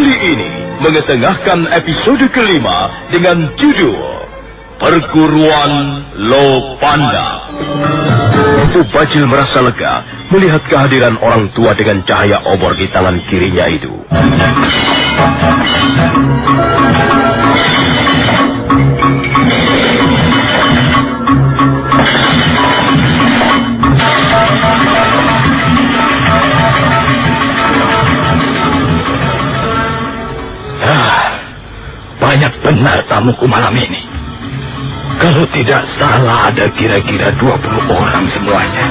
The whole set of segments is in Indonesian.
Kali ini mengetengahkan episode kelima dengan judul Perguruan Lopanda. Mubajil merasa lega melihat kehadiran orang tua dengan cahaya obor di tangan kirinya itu. Banyak benar tamuku malam ini. Kalau tidak salah ada kira-kira 20 orang semuanya.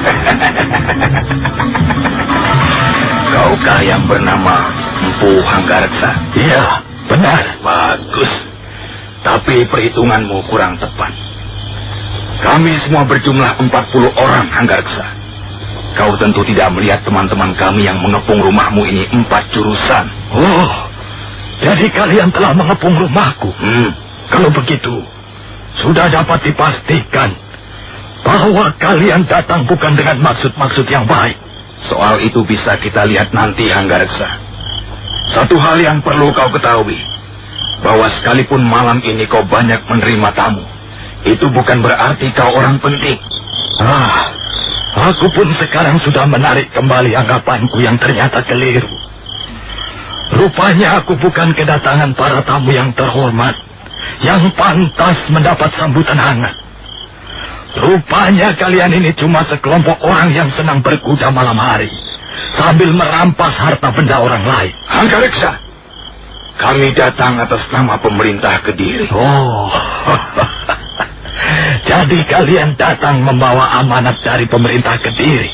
Kaukah yang bernama Empu Hanggareksa? Iya, benar. Bagus. Tapi perhitunganmu kurang tepat. Kami semua berjumlah 40 orang, Hanggareksa. Kau tentu tidak melihat teman-teman kami yang mengepung rumahmu ini 4 jurusan. Oh, jadi kalian telah mengepung rumahku. Kalau begitu, sudah dapat dipastikan bahwa kalian datang bukan dengan maksud-maksud yang baik. Soal itu bisa kita lihat nanti, Hanggareksa. Satu hal yang perlu kau ketahui, bahwa sekalipun malam ini kau banyak menerima tamu, itu bukan berarti kau orang penting. Aku pun sekarang sudah menarik kembali anggapanku yang ternyata keliru. Rupanya aku bukan kedatangan para tamu yang terhormat, yang pantas mendapat sambutan hangat. Rupanya kalian ini cuma sekelompok orang yang senang berkuda malam hari, sambil merampas harta benda orang lain. Hanggareksa, kami datang atas nama pemerintah Kediri. Oh, jadi kalian datang membawa amanat dari pemerintah Kediri.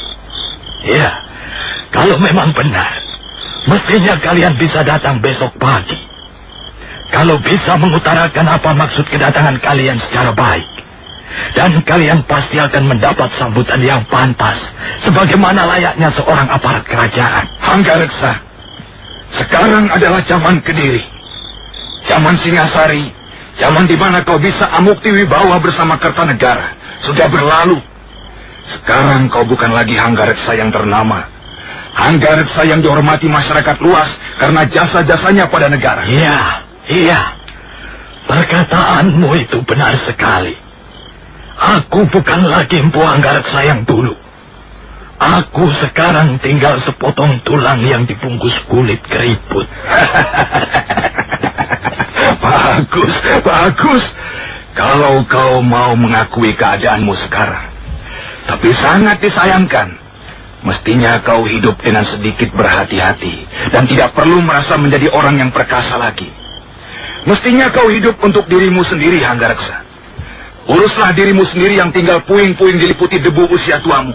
Ya, kalau memang benar, mestinya kalian bisa datang besok pagi. Kalau bisa mengutarakan apa maksud kedatangan kalian secara baik, dan kalian pasti akan mendapat sambutan yang pantas, sebagaimana layaknya seorang aparat kerajaan. Hanggareksa, sekarang adalah zaman Kediri, zaman Singasari, zaman di mana kau bisa amukti wibawa bersama Kertanegara sudah berlalu. Sekarang kau bukan lagi Hanggareksa yang ternama, Hanggareksa yang dihormati masyarakat luas karena jasa-jasanya pada negara. Iya, perkataanmu itu benar sekali. Aku bukan lagi Empu Hanggareksa yang dulu. Aku sekarang tinggal sepotong tulang yang dibungkus kulit keriput. Bagus. Kalau kau mau mengakui keadaanmu sekarang. Tapi sangat disayangkan, mestinya kau hidup dengan sedikit berhati-hati dan tidak perlu merasa menjadi orang yang perkasa lagi. Mestinya kau hidup untuk dirimu sendiri, Hanggareksa. Uruslah dirimu sendiri yang tinggal puing-puing diliputi debu usia tuamu.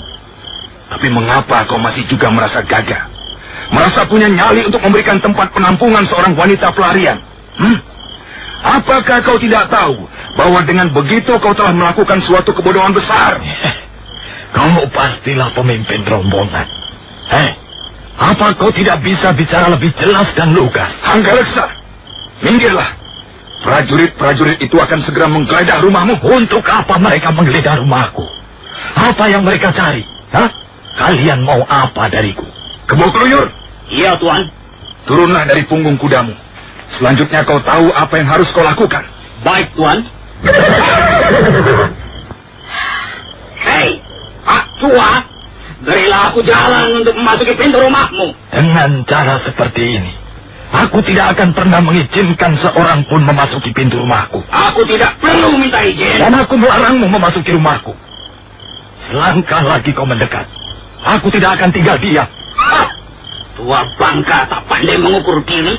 Tapi mengapa kau masih juga merasa gagah? Merasa punya nyali untuk memberikan tempat penampungan seorang wanita pelarian? Apakah kau tidak tahu bahwa dengan begitu kau telah melakukan suatu kebodohan besar? Kau pastilah pemimpin rombongan. Apa kau tidak bisa bicara lebih jelas dan lugas? Hanggareksa, minggirlah. Prajurit-prajurit itu akan segera menggeledah rumahmu. Untuk apa mereka menggeledah rumahku? Apa yang mereka cari? Kalian mau apa dariku? Kebo keluyur? Iya, Tuan. Turunlah dari punggung kudamu. Selanjutnya kau tahu apa yang harus kau lakukan. Baik, Tuan. Hei, Pak Tua, berilah aku jalan untuk memasuki pintu rumahmu. Dengan cara seperti ini, aku tidak akan pernah mengizinkan seorang pun memasuki pintu rumahku. Aku tidak perlu minta izin. Dan aku melarangmu memasuki rumahku. Selangkah lagi kau mendekat, aku tidak akan tinggal diam. Tua bangka tak pandai mengukur diri.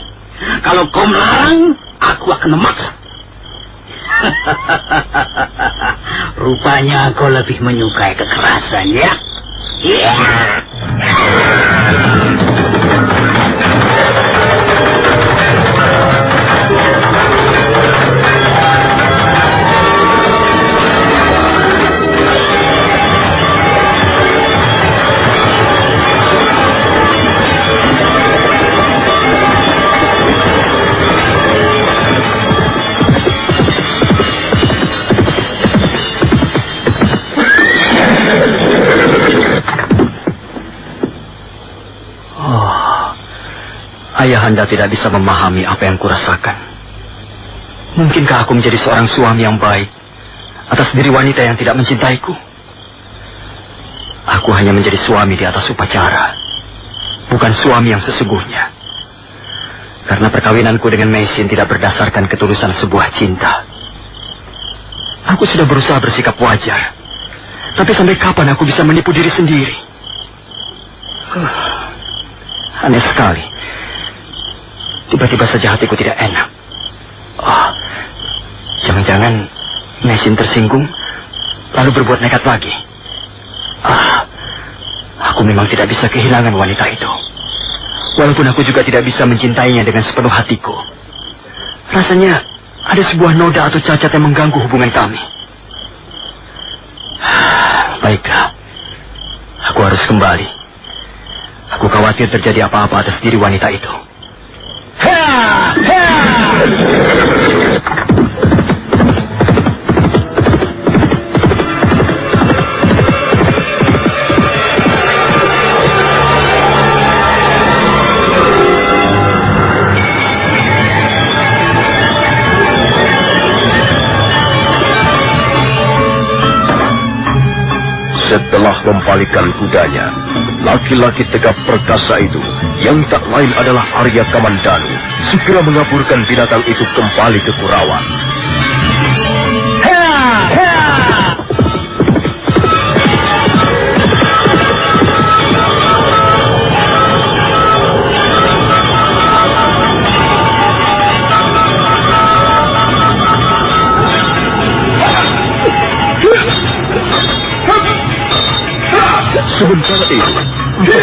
Kalau kau melarang, aku akan memaksa. Rupanya kau lebih menyukai kekerasan, ya? Ayahanda tidak bisa memahami apa yang kurasakan. Mungkinkah aku menjadi seorang suami yang baik atas diri wanita yang tidak mencintaiku? Aku hanya menjadi suami di atas upacara, bukan suami yang sesungguhnya. Karena perkawinanku dengan Meisin tidak berdasarkan ketulusan sebuah cinta. Aku sudah berusaha bersikap wajar, tapi sampai kapan aku bisa menipu diri sendiri? Aneh sekali. Tiba-tiba saja hatiku tidak enak. Jangan-jangan Meisin tersinggung, lalu berbuat nekat lagi. Aku memang tidak bisa kehilangan wanita itu. Walaupun aku juga tidak bisa mencintainya dengan sepenuh hatiku. Rasanya ada sebuah noda atau cacat yang mengganggu hubungan kami. Baiklah, aku harus kembali. Aku khawatir terjadi apa-apa atas diri wanita itu. Setelah mempalikan kudanya, laki-laki tegap perkasa itu, yang tak lain adalah Arya Kamandanu, segera mengaburkan binatang itu kembali ke Kurawan. Sementara itu,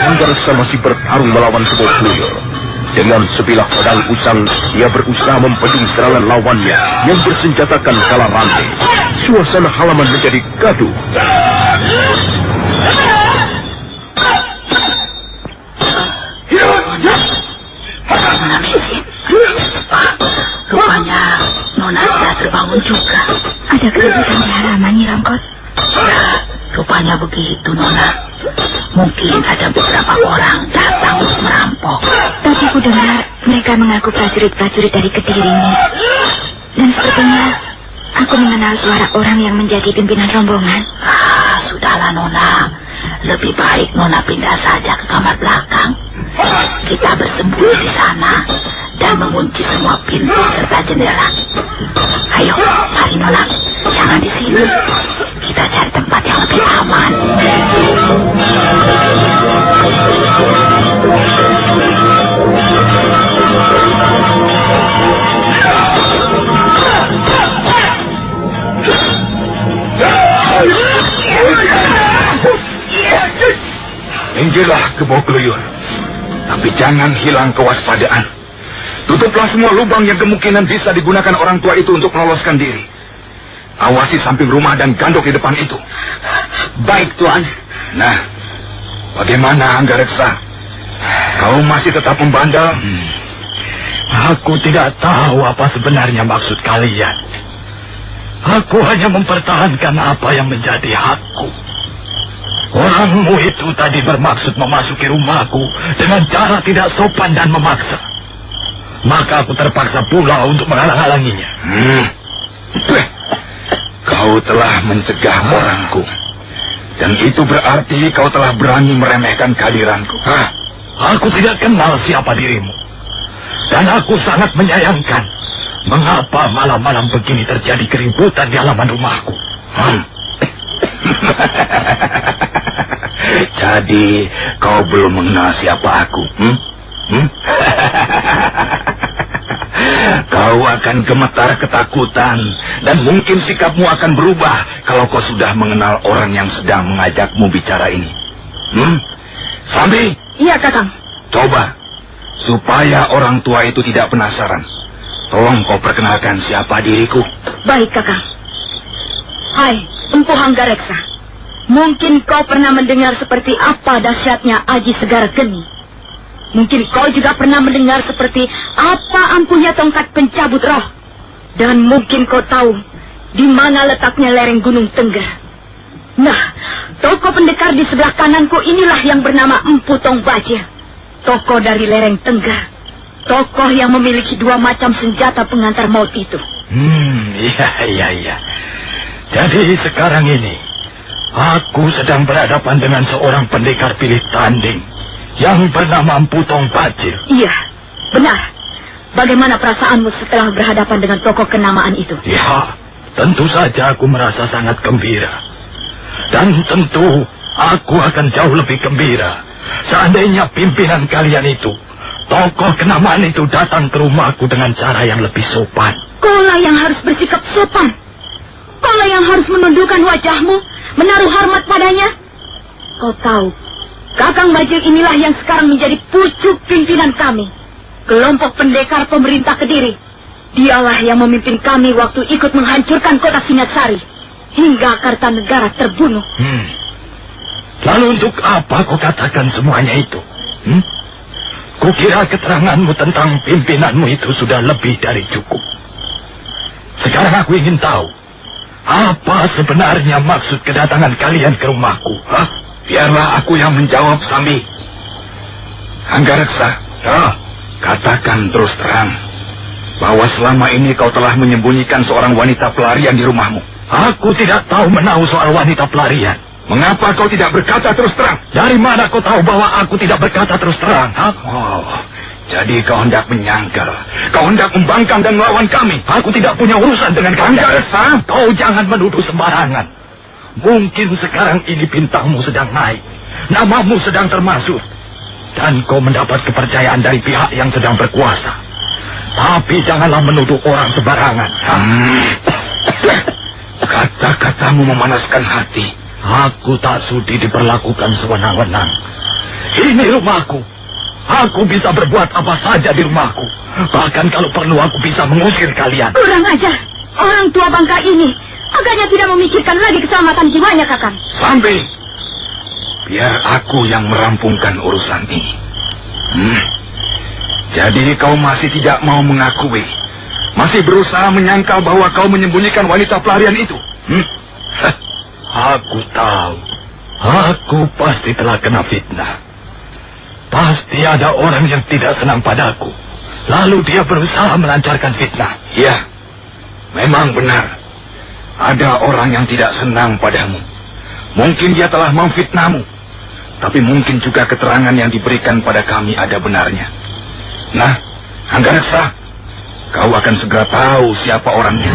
Anggarsa masih bertarung melawan Kebo Buyur. Dengan sebilah pedang usang, ia berusaha membendung serangan lawannya yang bersenjatakan kala rantai. Suasana halaman menjadi gaduh. Nona Meisin. Rupanya Nona sudah terbangun juga. Ada keributan di halaman, Nyi Rongkot? Ya, rupanya begitu, Nona. Mungkin ada beberapa orang datang untuk merampok. Tadi ku dengar mereka mengaku prajurit-prajurit dari Kediri, Nyi. Dan sepertinya aku mengenal suara orang yang menjadi pimpinan rombongan. Sudahlah, Nona. Lebih baik Nona pindah saja ke kamar belakang. Kita bersembunyi di sana dan mengunci semua pintu serta jendela. Ayo, mari Nona. Jangan di sini. Kita cari tempat yang lebih aman. Minggirlah Kebo Buyur. Tapi jangan hilang kewaspadaan. Tutuplah semua lubang yang kemungkinan bisa digunakan orang tua itu untuk meloloskan diri. Awasi samping rumah dan gandok di depan itu. Baik, Tuan. Nah, bagaimana Anggareksa? Kau masih tetap membandel? Aku tidak tahu apa sebenarnya maksud kalian. Aku hanya mempertahankan apa yang menjadi hakku. Orangmu itu tadi bermaksud memasuki rumahku dengan cara tidak sopan dan memaksa. Maka aku terpaksa pula untuk menghalang-halanginya. Kau telah mencegah orangku. Dan itu berarti kau telah berani meremehkan kehadiranku. Aku tidak kenal siapa dirimu. Dan aku sangat menyayangkan mengapa malam-malam begini terjadi keributan di halaman rumahku. Jadi kau belum mengenal siapa aku. Kau akan gemetar ketakutan dan mungkin sikapmu akan berubah kalau kau sudah mengenal orang yang sedang mengajakmu bicara ini. Sambi? Iya, Kakang. Coba, supaya orang tua itu tidak penasaran. Tolong kau perkenalkan siapa diriku. Baik, Kakang. Hai, Empu Hanggareksa. Mungkin kau pernah mendengar seperti apa dahsyatnya Aji Segara Geni. Mungkin kau juga pernah mendengar seperti apa ampuhnya tongkat pencabut roh. Dan mungkin kau tahu di mana letaknya lereng Gunung Tengger. Nah, toko pendekar di sebelah kananku inilah yang bernama Empu Tong Baja. Toko dari lereng Tengger. Tokoh yang memiliki 2 macam senjata pengantar maut itu. Iya. Jadi sekarang ini, aku sedang berhadapan dengan seorang pendekar pilih tanding yang bernama Empu Tong Bajil. Iya, benar. Bagaimana perasaanmu setelah berhadapan dengan tokoh kenamaan itu? Ya, tentu saja aku merasa sangat gembira. Dan tentu aku akan jauh lebih gembira seandainya pimpinan kalian itu, tokoh kenamaan itu, datang ke rumahku dengan cara yang lebih sopan. Kaulah yang harus bersikap sopan. Kaulah yang harus menundukkan wajahmu, menaruh hormat padanya. Kau tahu, Kakang Bajil inilah yang sekarang menjadi pucuk pimpinan kami. Kelompok pendekar pemerintah Kediri. Dialah yang memimpin kami waktu ikut menghancurkan kota Singasari, hingga Kartanegara terbunuh. Lalu untuk apa kau katakan semuanya itu? Kukira keteranganmu tentang pimpinanmu itu sudah lebih dari cukup. Sekarang aku ingin tahu, apa sebenarnya maksud kedatangan kalian ke rumahku? Biarlah aku yang menjawab, Sambi. Anggareksa, katakan terus terang bahwa selama ini kau telah menyembunyikan seorang wanita pelarian di rumahmu. Aku tidak tahu menahu soal wanita pelarian. Mengapa kau tidak berkata terus terang? Dari mana kau tahu bahwa aku tidak berkata terus terang? Jadi kau hendak menyangkal, kau hendak membangkang dan melawan kami. Aku tidak punya urusan dengan kalian. Anggareksa, kau jangan menuduh sembarangan. Mungkin sekarang ini bintangmu sedang naik, namamu sedang termasuk, dan kau mendapat kepercayaan dari pihak yang sedang berkuasa. Tapi janganlah menuduh orang sembarangan. Kata-katamu memanaskan hati. Aku tak sudi diperlakukan sewenang-wenang. Ini rumahku. Aku bisa berbuat apa saja di rumahku. Bahkan kalau perlu aku bisa mengusir kalian. Kurang ajar. Orang tua bangka ini agaknya tidak memikirkan lagi keselamatan jiwanya, Kakang. Sambil, biar aku yang merampungkan urusan ini. Jadi kau masih tidak mau mengakui, masih berusaha menyangkal bahwa kau menyembunyikan wanita pelarian itu? Aku tahu. Aku pasti telah kena fitnah. Pasti ada orang yang tidak senang padaku, lalu dia berusaha melancarkan fitnah. Ya, memang benar. Ada orang yang tidak senang padamu. Mungkin dia telah memfitnahmu, tapi mungkin juga keterangan yang diberikan pada kami ada benarnya. Nah, Anggareksa, kau akan segera tahu siapa orangnya.